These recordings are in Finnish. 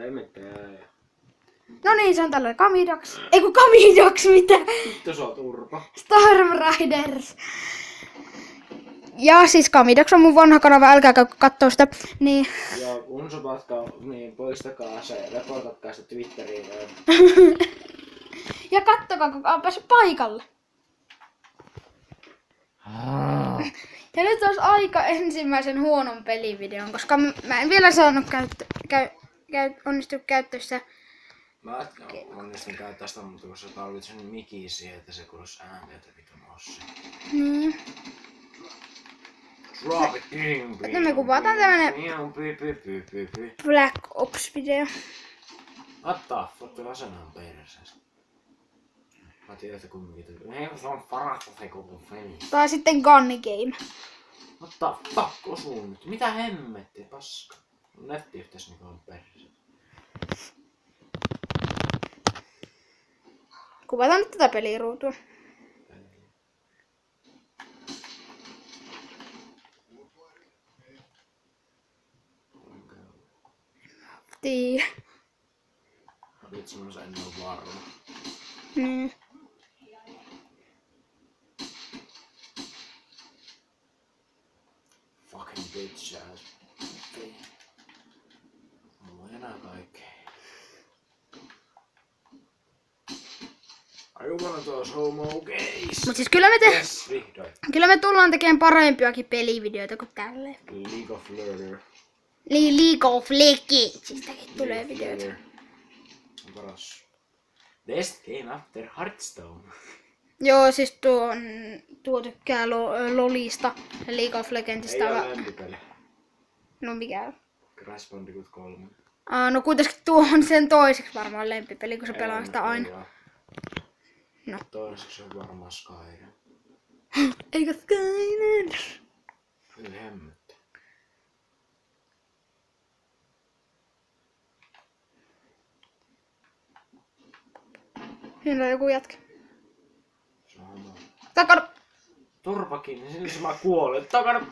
ei mitään. No niin, se on tällainen Kamidox. Ei kun Kamidox, mitä? Vittu sä oot urpa. Storm Riders. Ja siis Kamidox on mun vanha kanava, älkää käy kattoo sitä. Niin. Joo, unsupatkaa, niin poistakaa se, reportatkaa sitä Twitteriin. Ja kattokaa, kun on päässyt paikalle. Ja nyt olisi aika ensimmäisen huonon pelivideon, koska mä en vielä saanut onnistunut käyttössä. Mä onnistin käyttää sitä, mutta kun sä tarvitset mikin siihen, että se kuulosti ääntä, että vittu nossi. Niin. Drop it! Nyt me kuvataan tämmönen Black Ops video. What the fuck, tuolla sanan perseessä. Mä tiedän, että kumminkin ei se on parasta se koko peli. Tai sitten Gunny Game. What the fuck osuu nyt? Mitä hemmetti, paska? Nettiyhteys niinku on perseessä. Kuvataan nyt tätä peliruutua. Tiiä. Vitsi, mä en oo varma. Mm. Fucking bitch ass. Mulla ei enää kaikkea. Are you one of those homo gays? Mut siis Yes, vihdoin. kyllä me tullaan tekemään parempiakin pelivideoita kuin tälleen. League of Murder. League of Legendsistä tulee videoita. On paras. Best game after Hearthstone. Joo, siis tuo tykkää LOLista ja League of Legendsista. Ei ole lempipeli. No mikä? Crash Bandicoot 3. No kuitenkin tuo on sen toiseksi varmaan lempipeli, kun se pelaa sitä aina. No. Toiseksi on varmaan Skyrim. Eikä Skyrim. Kyllä hemmettä. Siinä on joku jätkä. Sama. Takana! Turpakin, niin mä kuolen. Takana!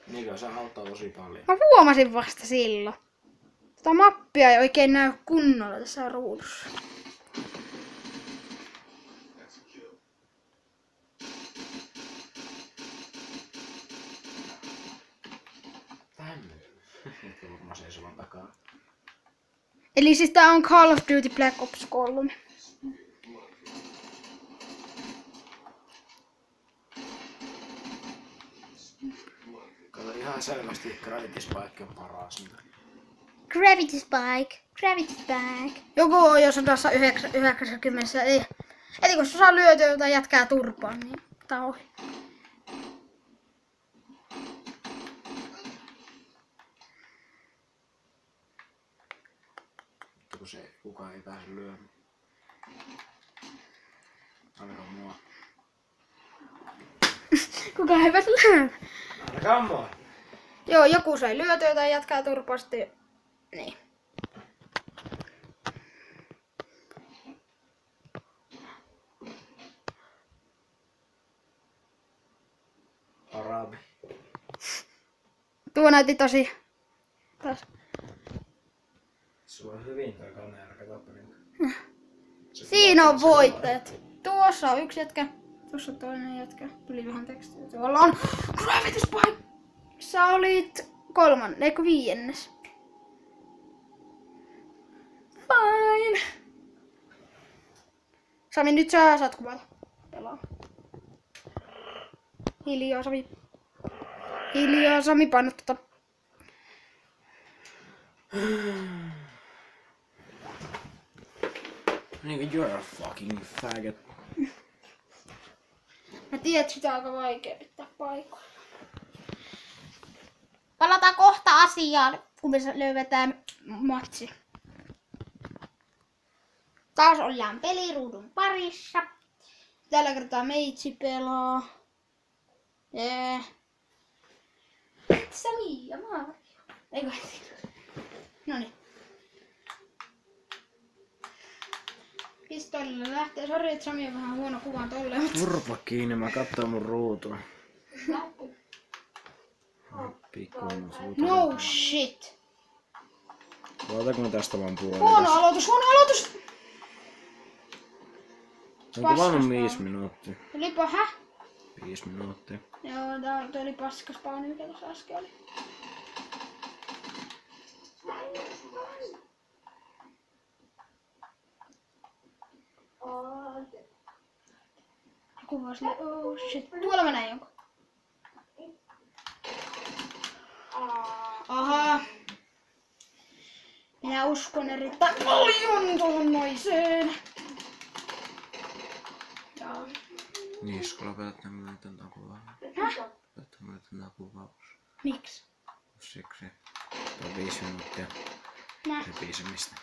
Mikä se auttaa tosi paljon. Mä huomasin vasta silloin. Tätä mappia ei oikein näy kunnolla tässä ruudussa. Tänne. Mä seison takaa. Eli siis tää on Call of Duty Black Ops 3. Kato ihan selvästi Gravity Spike on paras. Gravity Spike. Gravity Spike. Joku jos on tuossa 90, ei. Eli kun se saa lyötyä jotain jätkää turpaan, niin tää on ohi. Kun se kukaan ei pääse lyömään. Ainakaan mua. Kukaan ei pääse lyömään. Ainakaan mua. Joo, joku sai lyötyä jotain jätkää turpaan sitten. Niin. Arabi. Tuo näytti tosi. Sulla on hyvin toi kamera, katoppa niinku. Siinä on voittajat. Tuossa on yksi jätkä. Tuossa on toinen jätkä. Tuli vähän tekstiä. Tuolla on Gravity Spike. Sä olit viiennes. Fine. Sami, nyt sä saat kuvata. Pelaa. Hiljaa, Sami. Hiljaa, Sami, paina tota. Niinku you're a fucking faggot. Mä tiedän, että sitä on aika vaikea pitää paikoilla. Palataan kohta asiaan, kun me löydetään matsi. Taas ollaan peliruudun parissa. Tällä kertaa meitsi pelaa. Sami ja Mario. Eikö? Noniin. Pistoolilla lähtee. Sori, että Sami on vähän huono kuvaan tolleen, mutta... Turpa kiinni, mä katson mun ruutua. Pikkuinen suuta. No shit. Aloitanko mä tästä vaan puoli? Huono aloitus, huono aloitus! On kuvannut 5 minuuttia. Olipa hä? 5 minuuttia. Joo, toi oli paskas paani, mikä tuossa äsken oli. Joku vaan silleen, oh shit. Tuolla mä näin jonkun. Aha. Minä uskon erittäin paljon tuohon naiseen. Joo. Niin, skola päättää mulle tän kuvaus. Häh? Päättää mulle tän kuvaus. Miksi? Siksi. Tuo 5 minuuttia. Nää. Repisemistä.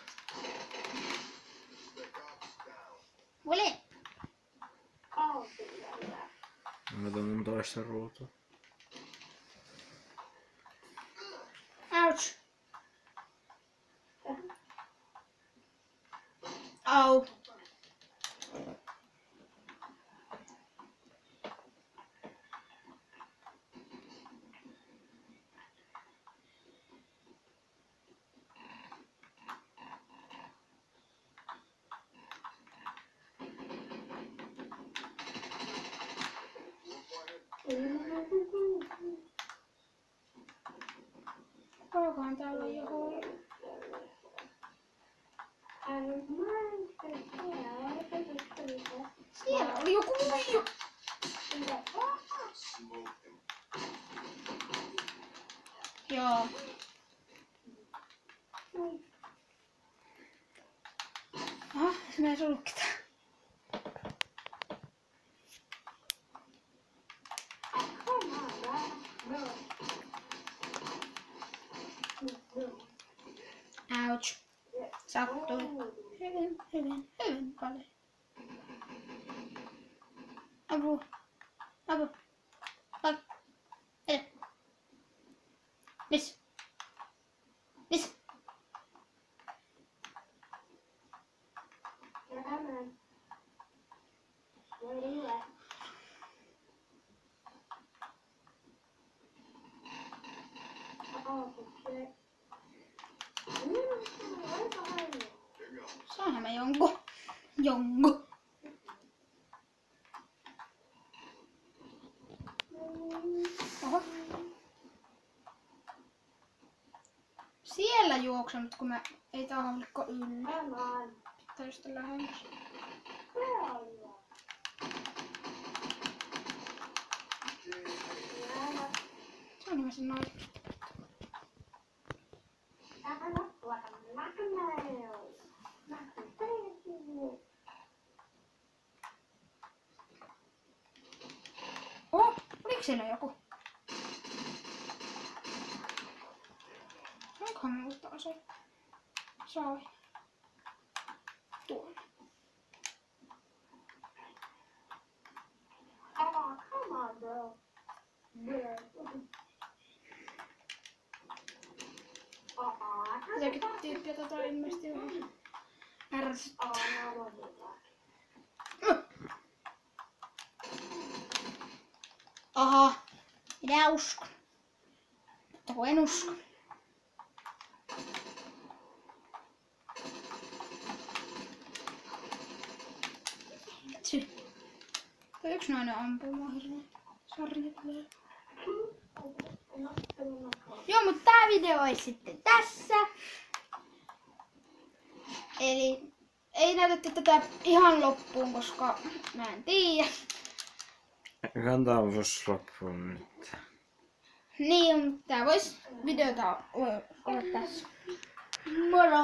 Ole. Mä tuon mun toista ruutua. Ouch. Au. Olkohan täällä joku. Siellä oli joku muiju. Joo. Aha, se menee sulkita. Ouch. Sattui. Hyvin paljon. Apu. Apu. Apu. Ei. Miss. Miss. Saanhan mä jonkun. Jonkun. Oho. Siellä juoksenut, kun mä ei tahallikko yllä. Pitää just lähemmäs. Se on nimessä noin. Oh, oliko siellä joku? Onkohan me uutta asetta? Sai. Tuolla. Come on, bro. Jotakin tyyppiä tota ilmeisesti vähän ärsyttää. Aha, minä uskon. Mutta kun en usko. Tuo yksi nainen ampuu mua hirveän. Sori, tulee. Joo, mutta tää video olisi sitten tässä. Eli ei näytetty tätä ihan loppuun, koska mä en tiedä. Kantaa vois loppuun nyt. Niin, mutta tää vois videota olla tässä. Moro!